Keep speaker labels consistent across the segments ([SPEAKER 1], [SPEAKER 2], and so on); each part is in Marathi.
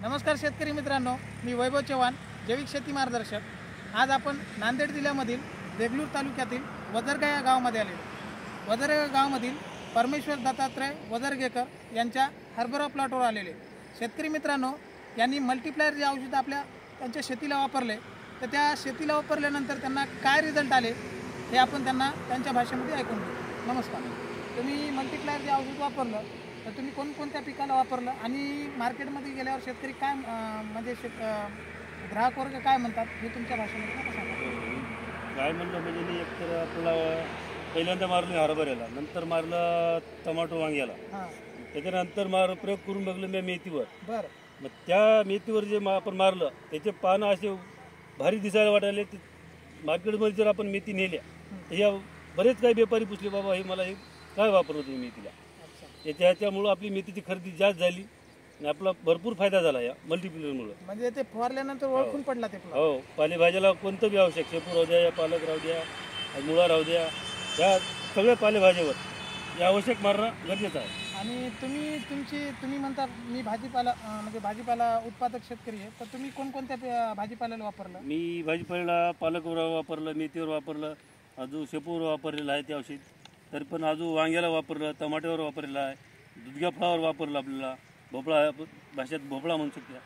[SPEAKER 1] नमस्कार शेतकरी मित्रांनो, मी वैभव चव्हाण, जैविक शेती मार्गदर्शक। आज आपण नांदेड जिल्ह्यामधील देगलूर तालुक्यातील वजरगा या गावामध्ये आलेलो। वजरगा गावामधील परमेश्वर दत्तात्रय वजरगेकर यांच्या हरभरा प्लॉटवर आलेले शेतकरी मित्रांनो, यांनी मल्टीप्लायर जे औषध त्यांच्या शेतीला वापरले, तर त्या शेतीला वापरल्यानंतर त्यांना काय रिझल्ट आले हे आपण त्यांच्या भाषेमध्ये ऐकून घेऊ। नमस्कार, तुम्ही मल्टीप्लायर जे औषध वापरलं तर तुम्ही कोणकोणत्या पिकाला वापरलं आणि मार्केटमध्ये गेल्यावर शेतकरी काय म्हणजे ग्राहक वर्ग काय म्हणतात हे तुमच्या भाषेमध्ये नका सांगा।
[SPEAKER 2] काय म्हणलं म्हणजे मी एकतर आपला पहिल्यांदा मारलं हरभऱ्याला, नंतर मारलं टमाटो वांग्याला, त्याच्यानंतर प्रयोग करून बघलं मी मेथीवर।
[SPEAKER 1] बरं,
[SPEAKER 2] मग त्या मेथीवर जे आपण मारलं त्याचे पानं असे भारी दिसायला वाटायले। मार्केटमध्ये जर आपण मेथी नेल्या तर या बरेच काही व्यापारी पुसले, बाबा हे मला हे काय वापरलं तुम्ही मेथीला। त्याच्यामुळं आपली मेथीची खरेदी जास्त झाली आणि आपला भरपूर फायदा झाला या मल्टीप्लेअरमुळे।
[SPEAKER 1] म्हणजे ते फवारल्यानंतर ओळखून पडला ते प्लॉट।
[SPEAKER 2] हो, पालेभाज्याला कोणतं बी आवश्यक, शेपू राहू द्या, या पालक राहू द्या, मुळा राहू द्या, या सगळ्या पालेभाज्यावर हे आवश्यक मारणं गरजेचं आहे।
[SPEAKER 1] आणि तुम्ही म्हणता मी भाजीपाला म्हणजे भाजीपाला उत्पादक शेतकरी आहे, तर तुम्ही कोणकोणत्या भाजीपाल्याला वापरलं?
[SPEAKER 2] मी भाजीपाल्याला पालकवर वापरलं, मेथीवर वापरलं, अजून शेपूवर वापरलेलं आहे ते औषध। तरी पण अजून वांग्याला वापरलं, टमाट्यावर वापरलेलं आहे, दुधग्या फळावर वापरलं, आपल्याला भोपळा भाषेत भोपळा म्हणू शकता।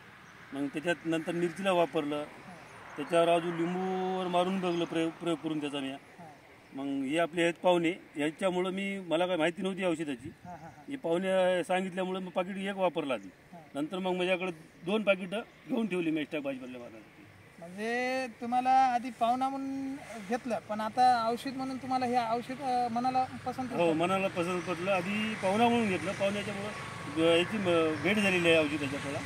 [SPEAKER 2] मग त्याच्यात नंतर मिरचीला वापरलं, त्याच्यावर अजून लिंबूवर मारून बघलं, प्रयोग करून त्याचा मी। मग हे आपले आहेत पाहुणे, याच्यामुळं मला काय माहिती नव्हती औषधाची, हे पाहुणे सांगितल्यामुळं मग पाकिट एक वापरला आधी, नंतर मग माझ्याकडे 2 पाकिटं घेऊन ठेवली मी एक्स्ट्रा भाजीपाल्या मारायला।
[SPEAKER 1] म्हणजे तुम्हाला आधी पाहुणा म्हणून घेतलं, पण आता औषध म्हणून तुम्हाला हे औषध मनाला पसंत?
[SPEAKER 2] हो, मनाला पसंत पडलं। आधी पाहुणा म्हणून घेतलं, पाहुण्याच्यामुळं याची भेट झालेली आहे औषधाच्या। आपल्याला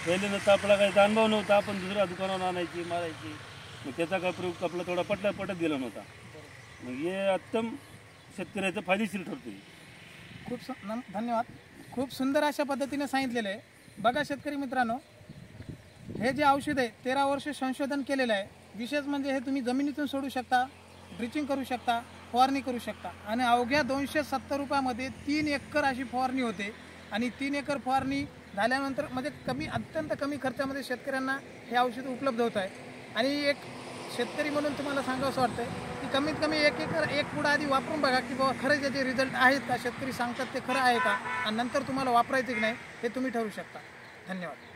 [SPEAKER 2] पहिले नंतर आपला काही अनुभव नव्हता, आपण दुसऱ्या दुकानावर आणायची मारायची, मग त्याचा काय प्रयोग आपला थोडा पटत गेला नव्हता। मग हे उत्तम शेतकऱ्याचं फायदेशीर ठरतो।
[SPEAKER 1] खूप धन्यवाद, खूप सुंदर अशा पद्धतीने सांगितलेलं आहे। बघा शेतकरी मित्रांनो, हे जे औषध आहे 13 वर्ष संशोधन केलेलं आहे। विशेष म्हणजे हे तुम्ही जमिनीतून सोडू शकता, ड्रिचिंग करू शकता, फवारणी करू शकता आणि अवघ्या 270 रुपयामध्ये 3 एकर अशी फवारणी होते। आणि 3 एकर फवारणी झाल्यानंतर म्हणजे अत्यंत कमी खर्चामध्ये शेतकऱ्यांना हे औषध उपलब्ध होत आहे। आणि एक शेतकरी म्हणून तुम्हाला सांगावंसं वाटतं की कमीत कमी 1 एकर 1 पुढा आधी वापरून बघा की बाबा खरंच याचे रिझल्ट आहेत का, शेतकरी सांगतात ते खरं आहे का, आणि नंतर तुम्हाला वापरायचं की नाही हे तुम्ही ठरवू शकता। धन्यवाद।